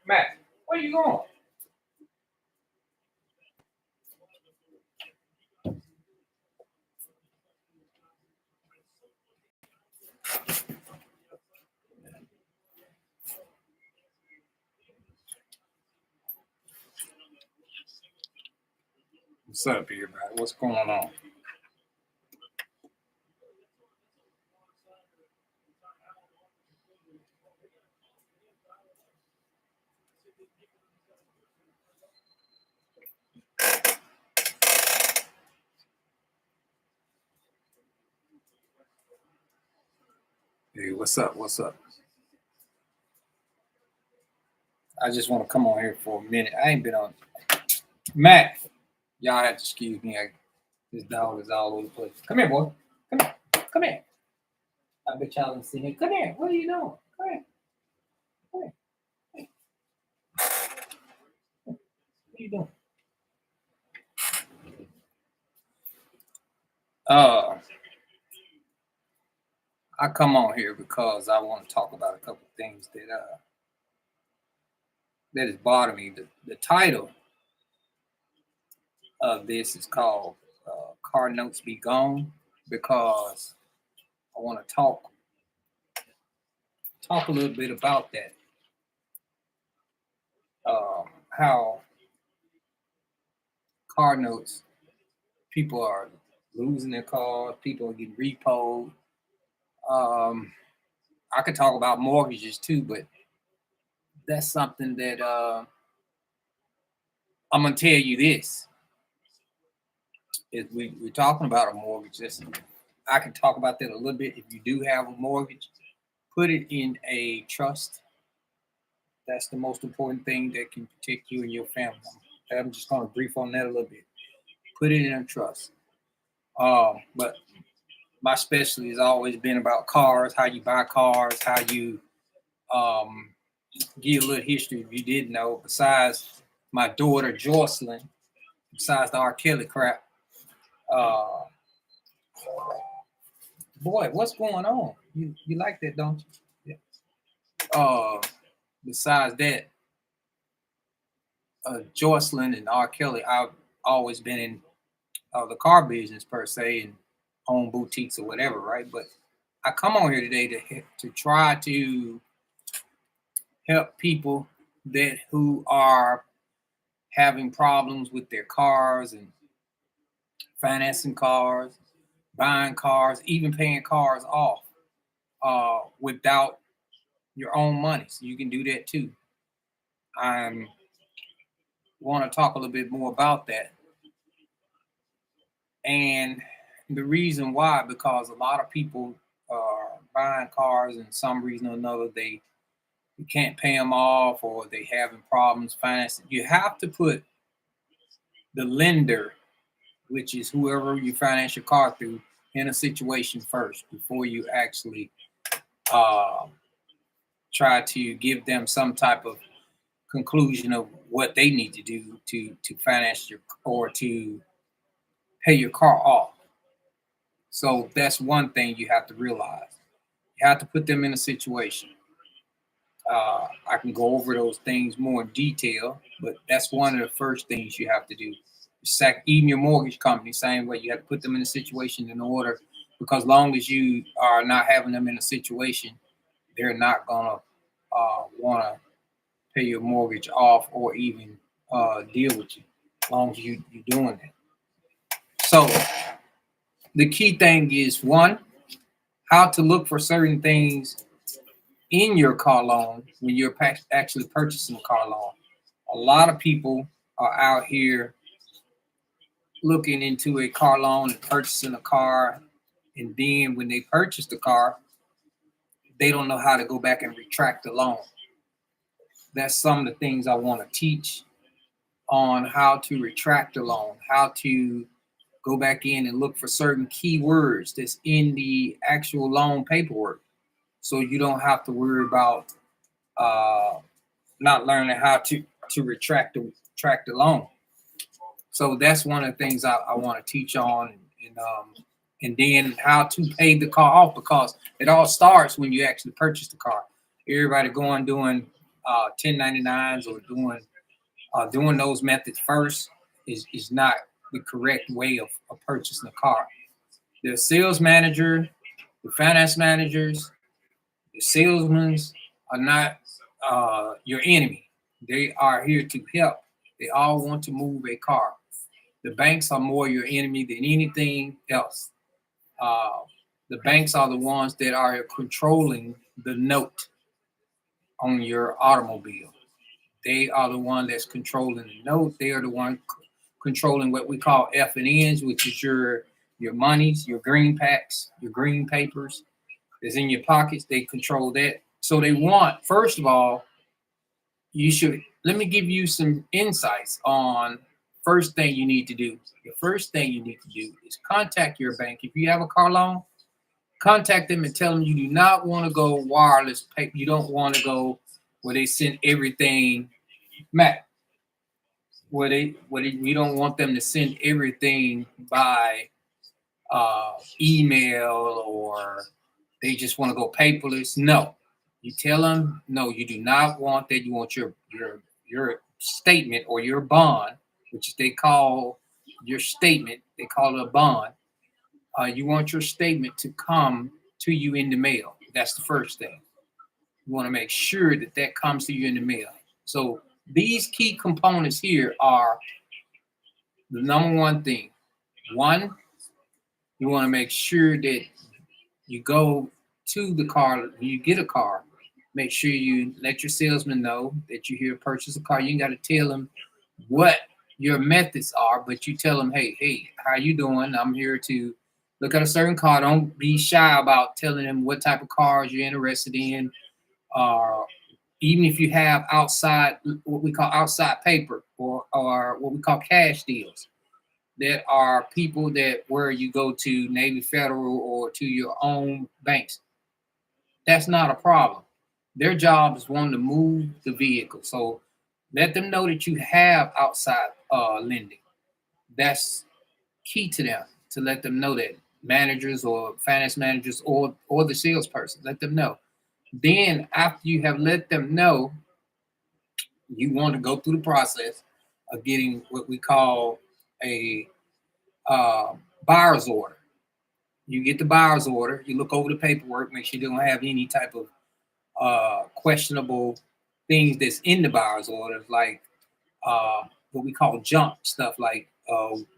Matt, where you going? What's up, everybody? What's going on? Hey, what's up? What's up? I just want to come on here for a minute. I ain't been on. Matt, y'all have to excuse me. This dog is all over the place. Come here, boy. Come here. Come here. I bet y'all didn't see him. Come here. What are you doing? Come here. Come here. What are you doing? I come on here because I want to talk about a couple of things that is bothering me. The title of this is called "Car Notes Be Gone" because I want to talk a little bit about that. How car notes, people are losing their cars, people are getting repoed. I could talk about mortgages too, but that's something that I'm gonna tell you this. If we're talking about a mortgage, I can talk about that a little bit. If you do have a mortgage, put it in a trust. That's the most important thing that can protect you and your family. I'm just going to brief on that a little bit. Put it in a trust. But my specialty has always been about cars, how you buy cars, how you give a little history if you didn't know. Besides my daughter Jocelyn, besides the R. Kelly crap, boy, what's going on? You like that, don't you? Yeah. Besides that, Jocelyn and R. Kelly, I've always been in the car business per se and own boutiques or whatever, right? But I come on here today to try to help people who are having problems with their cars and financing cars, buying cars, even paying cars off without your own money. So you can do that too. I want to talk a little bit more about that. And the reason why, because a lot of people are buying cars and some reason or another, they can't pay them off or they having problems financing. You have to put the lender, which is whoever you finance your car through, in a situation first before you actually try to give them some type of conclusion of what they need to do to finance your or to pay your car off. So that's one thing you have to realize. You have to put them in a situation. I can go over those things more in detail, but that's one of the first things you have to do. Even your mortgage company, same way, you have to put them in a situation in order, because long as you are not having them in a situation, they're not gonna want to pay your mortgage off or even deal with you, as long as you're doing that. So the key thing is, one, how to look for certain things in your car loan when you're actually purchasing a car loan. A lot of people are out here looking into a car loan and purchasing a car, and then when they purchase the car, they don't know how to go back and retract the loan. That's some of the things I want to teach on how to retract the loan, how to go back in and look for certain keywords that's in the actual loan paperwork, so you don't have to worry about not learning how to retract the loan. So that's one of the things I want to teach on, and then how to pay the car off, because it all starts when you actually purchase the car. Everybody going doing 1099s or doing those methods first is not the correct way of purchasing a car. The sales manager, the finance managers, the salesmen are not your enemy. They are here to help. They all want to move a car. The banks are more your enemy than anything else. Uh, the banks are the ones that are controlling the note on your automobile. They are the one that's controlling the note. They are the one controlling what we call F and N's, which is your monies, your green packs, your green papers that's in your pockets. They control that. So they want, first of all, you should let me give you some insights on first thing you need to do. The first thing you need to do is contact your bank. If you have a car loan, contact them and tell them you do not want to go wireless pay. You don't want to go where they send everything, Matt. You don't want them to send everything by email, or they just want to go paperless. No, you tell them no. You do not want that. You want your statement or your bond, which they call your statement. They call it a bond. You want your statement to come to you in the mail. That's the first thing. You want to make sure that that comes to you in the mail. So these key components here are the number one thing. One, you want to make sure that you go to the car, when you get a car, make sure you let your salesman know that you're here to purchase a car. You ain't got to tell them what your methods are, but you tell them, hey, how you doing? I'm here to look at a certain car. Don't be shy about telling them what type of cars you're interested in. Even if you have outside, what we call outside paper, or what we call cash deals, that are people that where you go to Navy Federal or to your own banks. That's not a problem. Their job is wanting to move the vehicle. So let them know that you have outside lending. That's key to them, to let them know that managers or finance managers or the salesperson, let them know. Then after you have let them know, you want to go through the process of getting what we call a buyer's order. You get the buyer's order, you look over the paperwork, make sure you don't have any type of questionable things that's in the buyer's order, like what we call junk stuff, like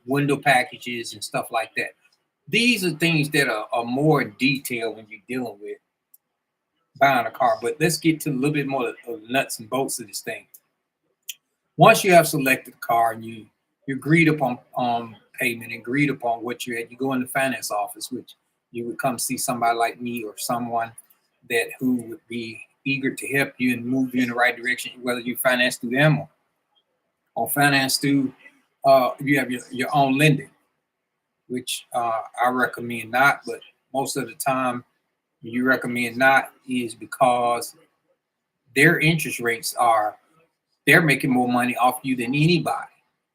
window packages and stuff like that. These are things that are more detailed when you're dealing with buying a car. But let's get to a little bit more of the nuts and bolts of this thing. Once you have selected the car and you agreed upon payment, agreed upon what you had, you go in the finance office, which you would come see somebody like me or someone that who would be eager to help you and move you in the right direction, whether you finance through them or finance through you have your own lending, which I recommend not, but most of the time you recommend not is because their interest rates are, they're making more money off you than anybody.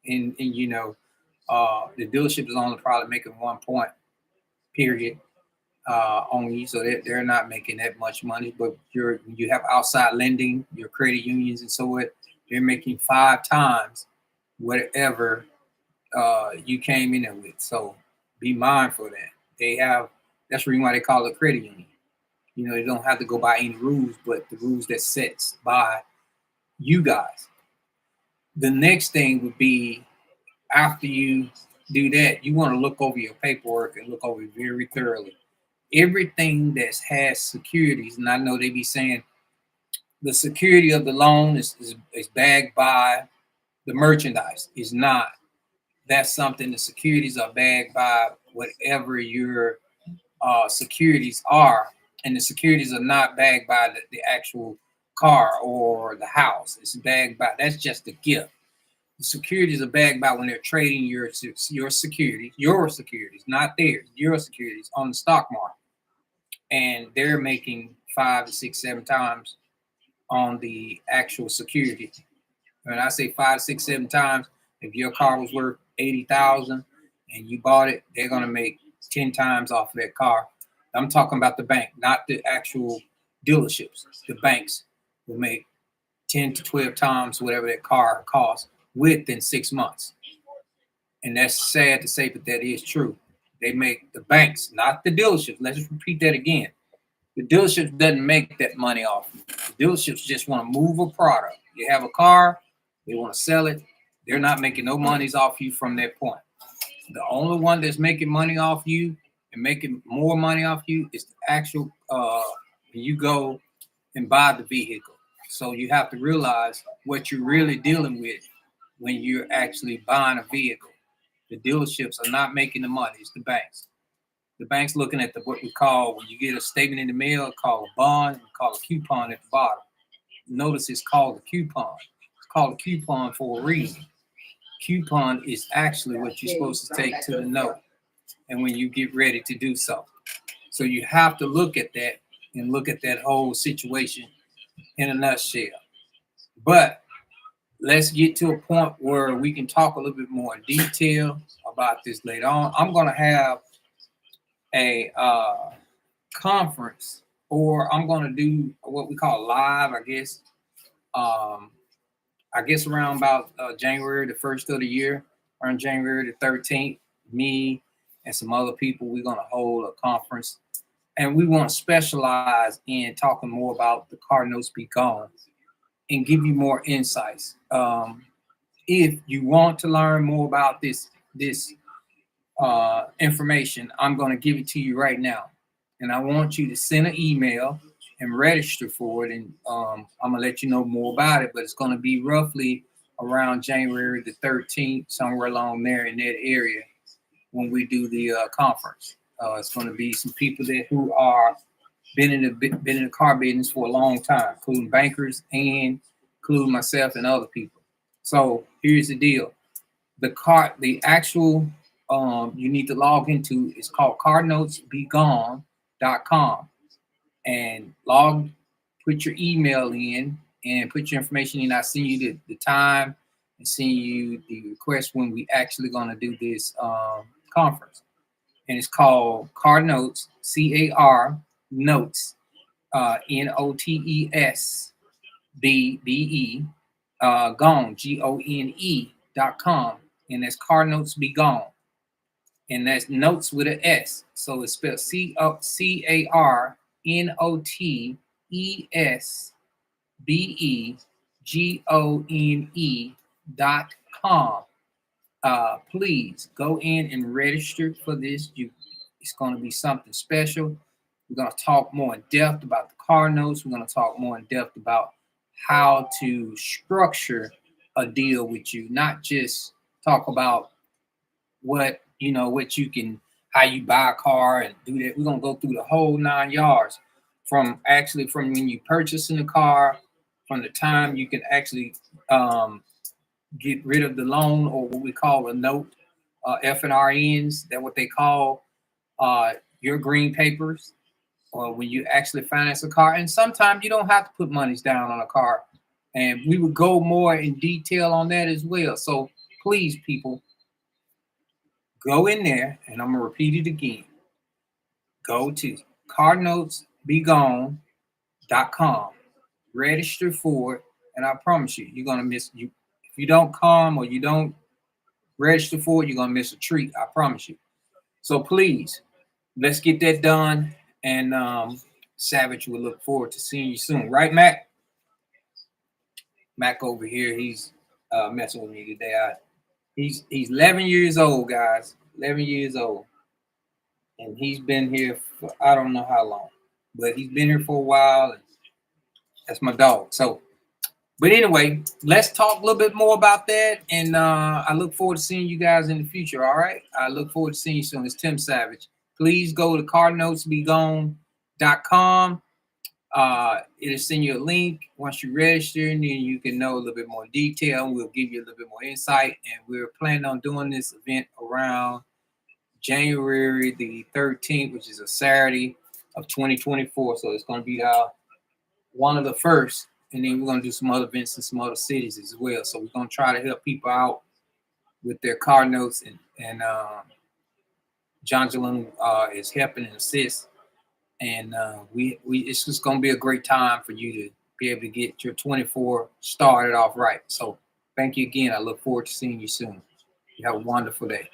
And you know, the dealership is only probably making 1 point period on you, so they're not making that much money. But you have outside lending, your credit unions and so what, they're making 5 times whatever you came in there with. So be mindful of that. That's the reason why they call it a credit union. You know, they don't have to go by any rules, but the rules that sets by you guys. The next thing would be, after you do that, you want to look over your paperwork and look over it very thoroughly. Everything that has securities, and I know they be saying the security of the loan is backed by the merchandise. Is not. That's something, the securities are backed by whatever your securities are, and the securities are not backed by the actual car or the house. It's backed by, that's just a gift. The securities are backed by when they're trading your securities, not theirs, your securities on the stock market, and they're making 5 to 6, 7 times on the actual security. When I say 5, 6, 7 times, if your car was worth 80,000 and you bought it, they're gonna make 10 times off of that car. I'm talking about the bank, not the actual dealerships. The banks will make 10 to 12 times whatever that car costs within 6 months. And that's sad to say, but that is true. They make the banks, not the dealerships. Let's just repeat that again. The dealerships doesn't make that money off you. The dealerships just want to move a product. You have a car, they want to sell it. They're not making no monies off you from that point. The only one that's making money off you and making more money off you is the actual when you go and buy the vehicle. So you have to realize what you're really dealing with when you're actually buying a vehicle. The dealerships are not making the money, it's the banks. The bank's looking at what we call, when you get a statement in the mail, called a bond, we call a coupon at the bottom. Notice it's called a coupon. It's called a coupon for a reason. Coupon is actually what you're supposed to take to the note and when you get ready to do so. So you have to look at that and look at that whole situation in a nutshell. But let's get to a point where we can talk a little bit more in detail about this later on. I'm going to have a conference, or I'm going to do what we call live, I guess around about January the 1st of the year, around January the 13th, me and some other people, we're going to hold a conference. And we want to specialize in talking more about the car notes be gone and give you more insights. If you want to learn more about this information, I'm going to give it to you right now. And I want you to send an email and register for it. And I'm going to let you know more about it, but it's going to be roughly around January the 13th, somewhere along there in that area when we do the conference. It's going to be some people who are been in the car business for a long time, including bankers and including myself and other people. So here's the deal. The actual you need to log into is called carnotesbegone.com, and put your email in and put your information in. I send you the time and send you the request when we actually going to do this conference. And it's called Car Notes, CAR Notes, NOTESBE, gone, GONE.com. And that's Car Notes Be Gone. And that's notes with an S. So it's spelled CARNOTESBEGONE.com. Please go in and register for this. It's going to be something special. We're going to talk more in depth about the car notes. We're going to talk more in depth about how to structure a deal with you, not just talk about how you buy a car and do that. We're going to go through the whole 9 yards from when you purchasing the car, from the time you can actually get rid of the loan, or what we call a note, FNRNs. That's what they call your green papers, or when you actually finance a car. And sometimes you don't have to put monies down on a car. And we would go more in detail on that as well. So please, people, go in there, and I'm going to repeat it again. Go to carnotesbegone.com. Register for it, and I promise you're going to miss you. If you don't come or you don't register for it, you're going to miss a treat. I promise you. So please, let's get that done. And Savage will look forward to seeing you soon. Right, Mac? Mac over here, he's messing with me today. He's 11 years old, guys. 11 years old. And he's been here for I don't know how long. But he's been here for a while. And that's my dog. So, but anyway, let's talk a little bit more about that. And I look forward to seeing you guys in the future, all right? I look forward to seeing you soon. It's Tim Savage. Please go to carnotesbegone.com. It'll send you a link once you register, and then you can know a little bit more detail. We'll give you a little bit more insight, and we're planning on doing this event around January the 13th, which is a Saturday of 2024. So it's going to be one of the first, and then we're going to do some other events in some other cities as well. So we're going to try to help people out with their car notes, and John Jalun is helping and assist. And it's just going to be a great time for you be able to get your 24 started off right. So thank you again. I look forward to seeing you soon. You have a wonderful day.